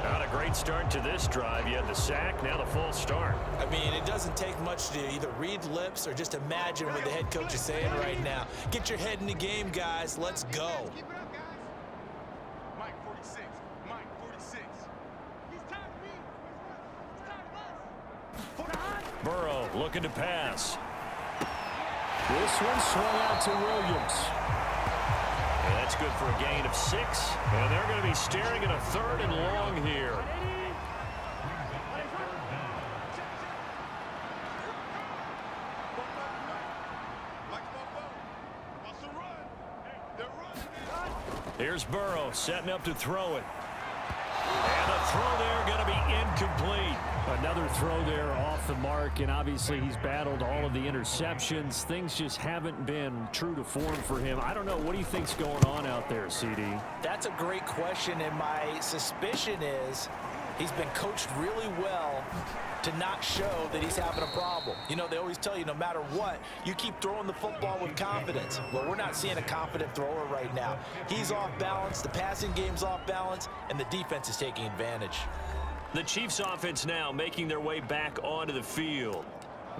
Not a great start to this drive. You had the sack, now the full start. I mean, it doesn't take much to either read lips or just imagine what the head coach is saying right now. Get your head in the game, guys. Let's go. Burrow looking to pass. This one swung out to Williams. And that's good for a gain of 6. And they're going to be staring at a 3rd and long here. Here's Burrow setting up to throw it. And the throw there going to be incomplete. Another throw there off the mark, and obviously he's battled all of the interceptions. Things just haven't been true to form for him. I don't know. What do you think's going on out there, CD? That's a great question, and my suspicion is he's been coached really well to not show that he's having a problem. You know, they always tell you no matter what, you keep throwing the football with confidence. Well, we're not seeing a confident thrower right now. He's off balance, the passing game's off balance, and the defense is taking advantage. The Chiefs offense now making their way back onto the field.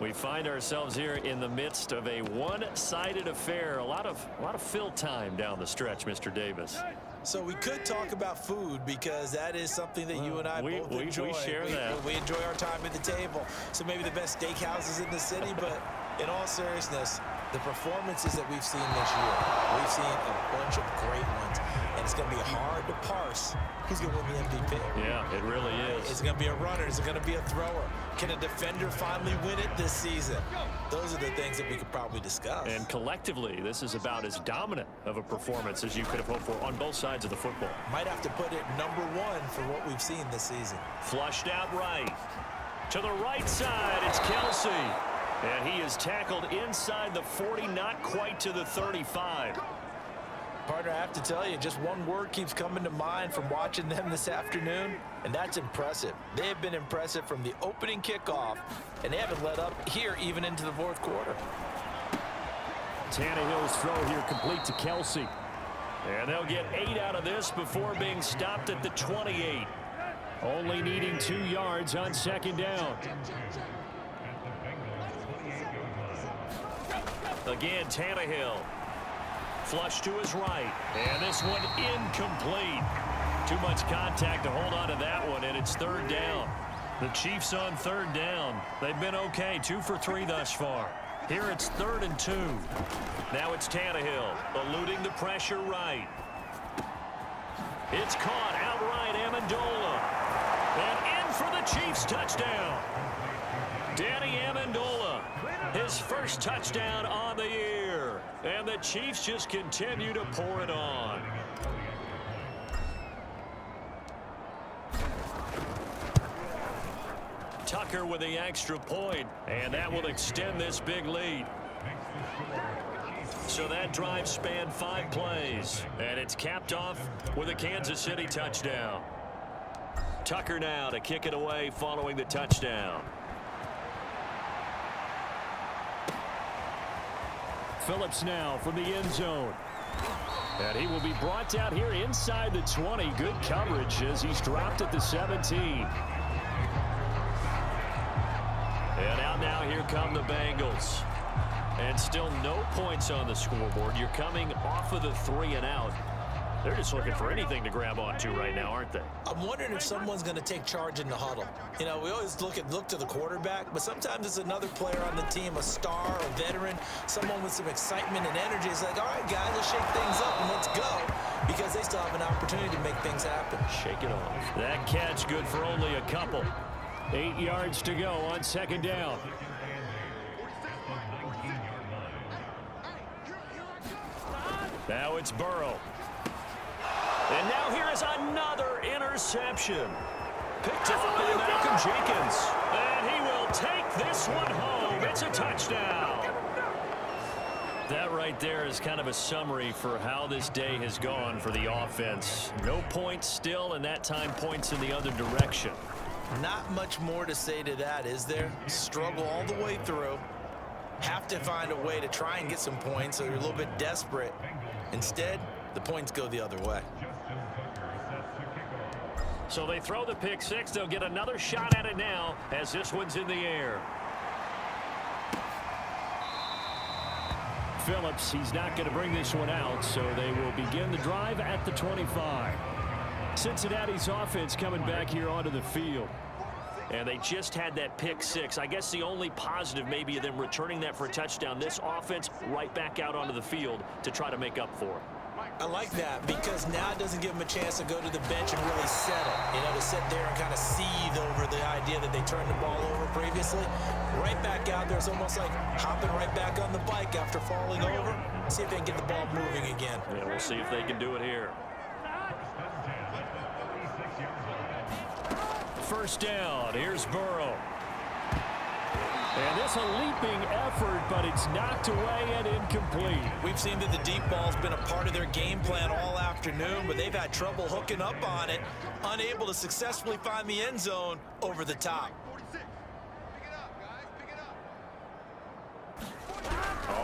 We find ourselves here in the midst of a one-sided affair. A lot of fill time down the stretch, Mr. Davis. So we could talk about food because that is something that you and I both enjoy. We share that. We enjoy our time at the table. So maybe the best steakhouses in the city, but in all seriousness, the performances that we've seen this year, we've seen a bunch of great ones, and it's going to be hard to parse who's going to win the MVP. Yeah, it really is. Is it going to be a runner? Is it going to be a thrower? Can a defender finally win it this season? Those are the things that we could probably discuss. And collectively, this is about as dominant of a performance as you could have hoped for on both sides of the football. Might have to put it number 1 for what we've seen this season. Flushed out right. To the right side, it's Kelsey. And he is tackled inside the 40, not quite to the 35. Partner, I have to tell you, just one word keeps coming to mind from watching them this afternoon, and that's impressive. They have been impressive from the opening kickoff, and they haven't let up here even into the 4th quarter. Tannehill's throw here complete to Kelsey. And they'll get 8 out of this before being stopped at the 28. Only needing 2 yards on 2nd down. Again, Tannehill. Flush to his right. And this one incomplete. Too much contact to hold on to that one, and it's 3rd down. The Chiefs on 3rd down. They've been okay, 2 for 3 thus far. Here it's 3rd and 2. Now it's Tannehill, eluding the pressure right. It's caught outright, Amendola. And in for the Chiefs touchdown. Danny Amendola, his first touchdown on the year. And the Chiefs just continue to pour it on. Tucker with the extra point, and that will extend this big lead. So that drive spanned 5 plays, and it's capped off with a Kansas City touchdown. Tucker now to kick it away following the touchdown. Phillips now from the end zone. And he will be brought down here inside the 20. Good coverage as he's dropped at the 17. And out now, here come the Bengals. And still no points on the scoreboard. You're coming off of the 3 and out. They're just looking for anything to grab onto right now, aren't they? I'm wondering if someone's going to take charge in the huddle. You know, we always look to the quarterback, but sometimes it's another player on the team, a star, a veteran, someone with some excitement and energy. It's like, all right, guys, let's shake things up and let's go, because they still have an opportunity to make things happen. Shake it off. That catch good for only a couple. 8 yards to go on 2nd down. Now it's Burrow. And now here is another interception. Picked up by Malcolm Jenkins. And he will take this one home. It's a touchdown. That right there is kind of a summary for how this day has gone for the offense. No points still, and that time points in the other direction. Not much more to say to that, is there? Struggle all the way through. Have to find a way to try and get some points, so you're a little bit desperate. Instead, the points go the other way. So they throw the pick 6. They'll get another shot at it now as this one's in the air. Phillips, he's not going to bring this one out, so they will begin the drive at the 25. Cincinnati's offense coming back here onto the field. And they just had that pick six. I guess the only positive maybe of them returning that for a touchdown. This offense right back out onto the field to try to make up for it. I like that because now it doesn't give them a chance to go to the bench and really settle. You know, to sit there and kind of seethe over the idea that they turned the ball over previously. Right back out there, it's almost like hopping right back on the bike after falling over. See if they can get the ball moving again. Yeah, we'll see if they can do it here. First down, here's Burrow. And this a leaping effort, but it's knocked away and incomplete. We've seen that the deep ball's been a part of their game plan all afternoon, but they've had trouble hooking up on it, unable to successfully find the end zone over the top.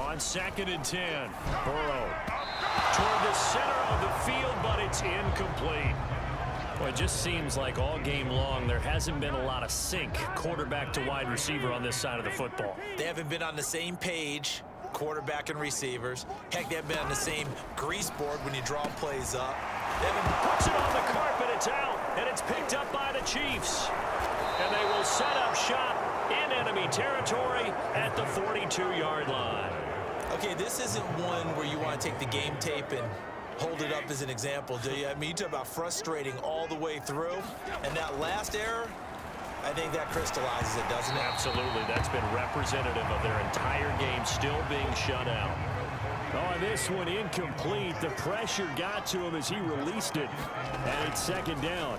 On 2nd and 10, Burrow toward the center of the field, but it's incomplete. Well, it just seems like all game long there hasn't been a lot of sync quarterback to wide receiver on this side of the football. They haven't been on the same page, quarterback and receivers. Heck, they haven't been on the same grease board when you draw plays up. They puts it on the carpet, it's out, and it's picked up by the Chiefs. And they will set up shop in enemy territory at the 42-yard line. Okay, this isn't one where you want to take the game tape and hold it up as an example, do you? I mean, you talk about frustrating all the way through. And that last error, I think that crystallizes it, doesn't it? Absolutely. That's been representative of their entire game still being shut out. Oh, this one incomplete. The pressure got to him as he released it. And it's 2nd down.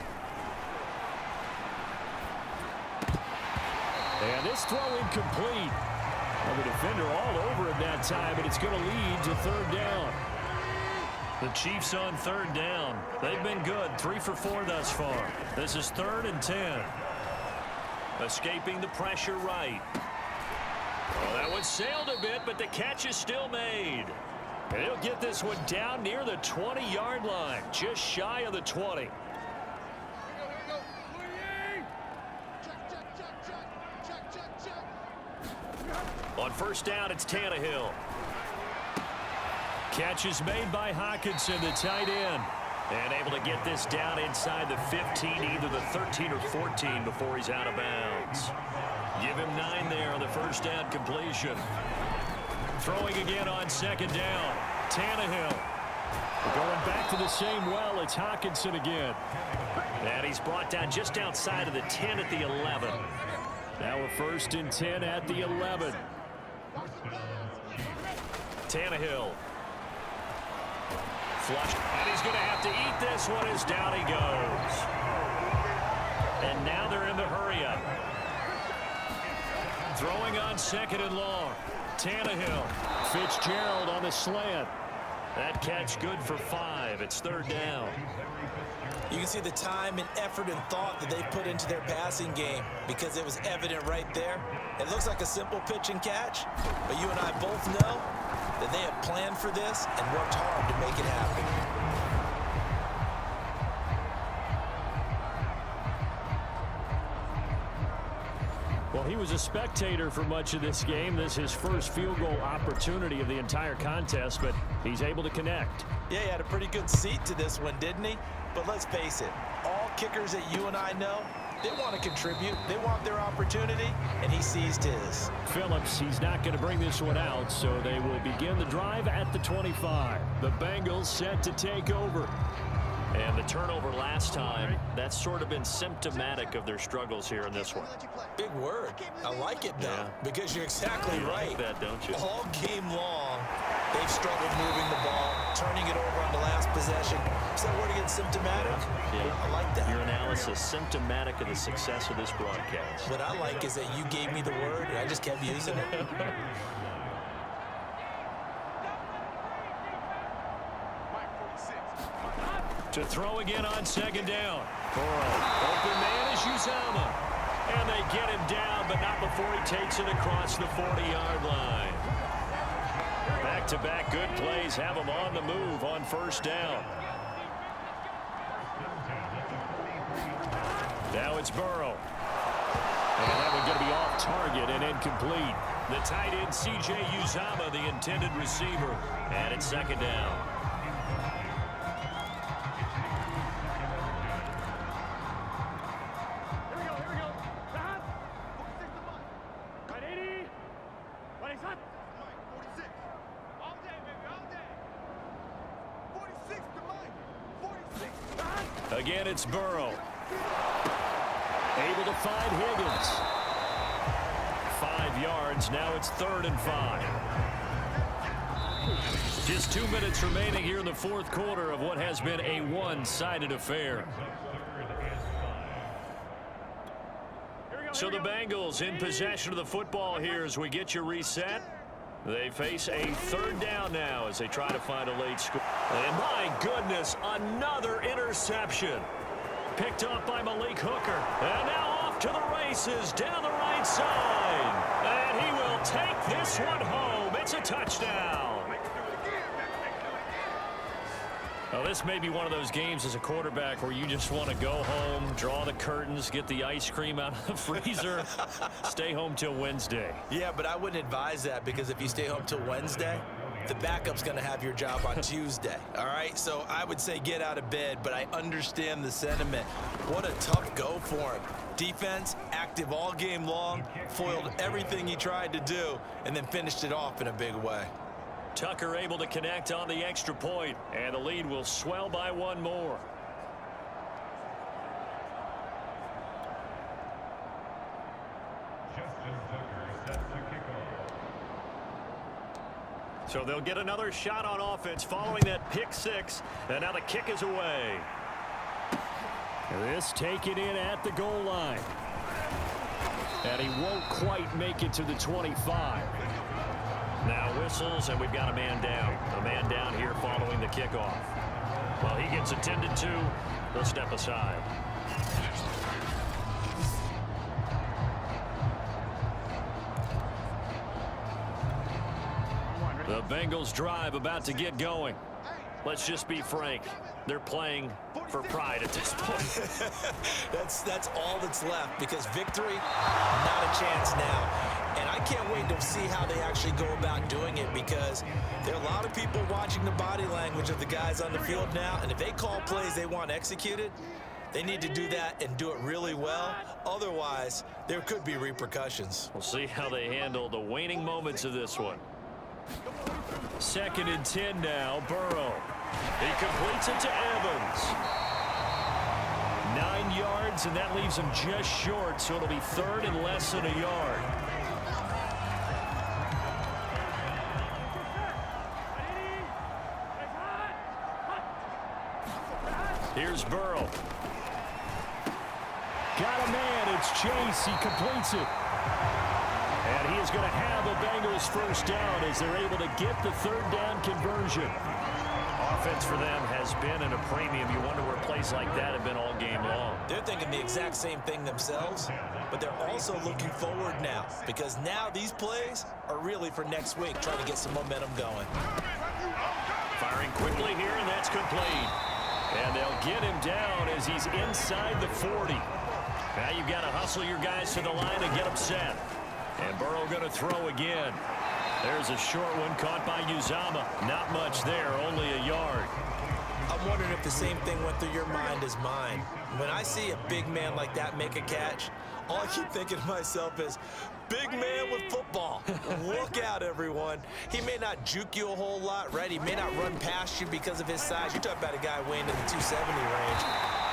And this throw incomplete. Well, the defender all over it that time, but it's going to lead to 3rd down. The Chiefs on 3rd down. They've been good. 3 for 4 thus far. This is 3rd and 10. Escaping the pressure right. Well, that one sailed a bit, but the catch is still made. And he'll get this one down near the 20-yard line, just shy of the 20. On 1st down, it's Tannehill. Catch is made by Hockenson, the tight end. And able to get this down inside the 15, either the 13 or 14 before he's out of bounds. Give him 9 there on the 1st down completion. Throwing again on 2nd down. Tannehill. Going back to the same well, it's Hockenson again. And he's brought down just outside of the 10 at the 11. Now a 1st and 10 at the 11. Tannehill. Flushed, and he's going to have to eat this one as down he goes. And now they're in the hurry-up. Throwing on 2nd and long. Tannehill. Fitzgerald on the slant. That catch good for 5. It's 3rd down. You can see the time and effort and thought that they put into their passing game because it was evident right there. It looks like a simple pitch and catch, but you and I both know that they have planned for this and worked hard to make it happen. Well, he was a spectator for much of this game. This is his first field goal opportunity of the entire contest, but he's able to connect. Yeah, he had a pretty good seat to this one, didn't he? But let's face it, all kickers that you and I know, they want to contribute. They want their opportunity, and he seized his. Phillips, he's not going to bring this one out, so they will begin the drive at the 25. The Bengals set to take over. And the turnover last time, that's sort of been symptomatic of their struggles here in this one. Big word. I like it, though, because you're exactly right. Like that, don't you? All game long, they've struggled moving the ball, turning it over on the last possession. Is that word again, symptomatic? Yeah. I like that. Your analysis, symptomatic of the success of this broadcast. What I like is that you gave me the word, and I just kept using it. To throw again on 2nd down. Burrow. Open man is Uzomah. And they get him down, but not before he takes it across the 40-yard line. Back-to-back good plays have him on the move on 1st down. Now it's Burrow. And that one going to be off target and incomplete. The tight end, C.J. Uzomah, the intended receiver. And it's 2nd down. Again, it's Burrow. Able to find Higgins. 5 yards. Now it's 3rd and 5. Just 2 minutes remaining here in the fourth quarter of what has been a one-sided affair. So the Bengals in possession of the football here as we get you reset. They face a 3rd down now as they try to find a late score. And my goodness, another interception. Picked up by Malik Hooker. And now off to the races down the right side. And he will take this one home. It's a touchdown. Well, this may be one of those games as a quarterback where you just want to go home, draw the curtains, get the ice cream out of the freezer, stay home till Wednesday. Yeah, but I wouldn't advise that because if you stay home till Wednesday, the backup's going to have your job on Tuesday. All right, so I would say get out of bed, but I understand the sentiment. What a tough go for him. Defense, active all game long, foiled everything he tried to do, and then finished it off in a big way. Tucker able to connect on the extra point, and the lead will swell by 1 more. So they'll get another shot on offense following that pick 6, and now the kick is away. This taken in at the goal line. And he won't quite make it to the 25. Now whistles, and we've got a man down. A man down here following the kickoff. Well, he gets attended to. They'll step aside. The Bengals drive about to get going. Let's just be frank. They're playing for pride at this point. That's all that's left because victory, not a chance now. And I can't wait to see how they actually go about doing it because there are a lot of people watching the body language of the guys on the field now. And if they call plays they want executed, they need to do that and do it really well. Otherwise, there could be repercussions. We'll see how they handle the waning moments of this one. 2nd and 10 now. Burrow. He completes it to Evans. 9 yards, and that leaves him just short, so it'll be 3rd and less than a yard. Here's Burrow. Got a man. It's Chase. He completes it. And he is going to have the Bengals first down as they're able to get the 3rd down conversion. Offense for them has been at a premium. You wonder where plays like that have been all game long. They're thinking the exact same thing themselves, but they're also looking forward now because now these plays are really for next week, trying to get some momentum going. Firing quickly here, and that's complete. And they'll get him down as he's inside the 40. Now you've got to hustle your guys to the line and get them set. And Burrow going to throw again. There's a short one caught by Uzama. Not much there, only a yard. I'm wondering if the same thing went through your mind as mine. When I see a big man like that make a catch, all I keep thinking to myself is, big man with football. Look out, everyone. He may not juke you a whole lot, right? He may not run past you because of his size. You're talking about a guy weighing in the 270 range.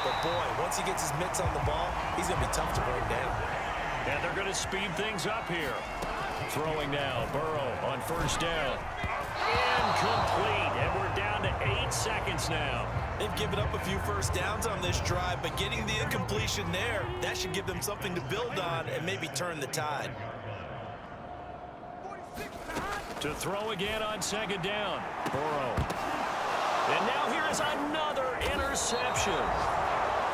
But, boy, once he gets his mitts on the ball, he's going to be tough to bring down. And they're going to speed things up here. Throwing now, Burrow on 1st down. Incomplete, and we're down to 8 seconds now. They've given up a few first downs on this drive, but getting the incompletion there, that should give them something to build on and maybe turn the tide. To throw again on 2nd down, Burrow. And now here is another interception.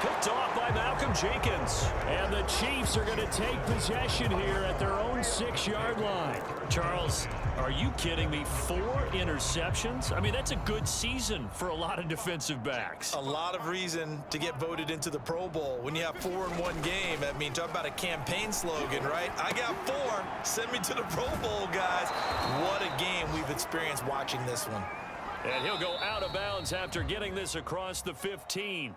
Picked off by Malcolm Jenkins. And the Chiefs are going to take possession here at their own 6-yard line. Charles, are you kidding me? 4 interceptions? I mean, that's a good season for a lot of defensive backs. A lot of reason to get voted into the Pro Bowl. When you have 4 in one game, I mean, talk about a campaign slogan, right? I got 4. Send me to the Pro Bowl, guys. What a game we've experienced watching this one. And he'll go out of bounds after getting this across the 15.